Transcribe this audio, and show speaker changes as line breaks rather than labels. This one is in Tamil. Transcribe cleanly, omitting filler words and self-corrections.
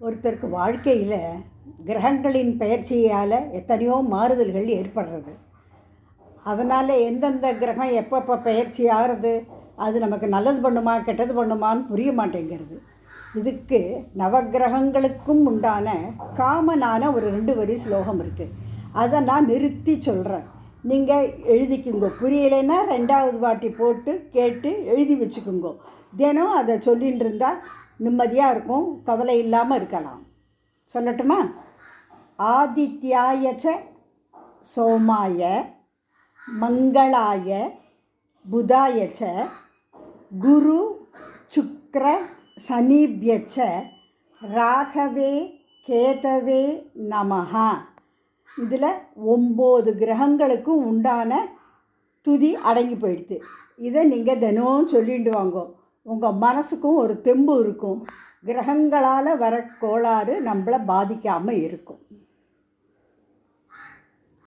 ஒருத்தருக்கு வாழ்க்கையில் கிரகங்களின் பெயர்ச்சியால் எத்தனையோ மாறுதல்கள் ஏற்படுறது. அதனால் எந்தெந்த கிரகம் எப்பப்போ பெயர்ச்சி ஆகிறது, அது நமக்கு நல்லது பண்ணுமா கெட்டது பண்ணுமான்னு புரிய மாட்டேங்கிறது. இதுக்கு நவகிரகங்களுக்கும் உண்டான காமனான ஒரு 2 வரி ஸ்லோகம் இருக்குது. அதை நான் நிறுத்தி சொல்கிறேன், நீங்கள் எழுதிக்குங்கோ. புரியலைன்னா 2வது வாட்டி போட்டு கேட்டு எழுதி வச்சுக்குங்கோ. தினம் அதை சொல்லின்னு இருந்தால் நிம்மதியாக இருக்கும், கவலை இல்லாமல் இருக்கலாம். சொல்லட்டுமா? ஆதித்யாயச்ச சோமாய மங்களாய புதாயச்ச குரு சுக்ர சனிப்யச்ச ராகவே கேதவே நமஹா. இதில் 9 கிரகங்களுக்கும் உண்டான துதி அடங்கி போயிடுது. இதை நீங்கள் தினம் சொல்லிட்டு வாங்கோ. உங்கள் மனசுக்கும் ஒரு தெம்பு இருக்கும். கிரகங்களால் வர கோளாறு நம்மளை பாதிக்காமல் இருக்கும்.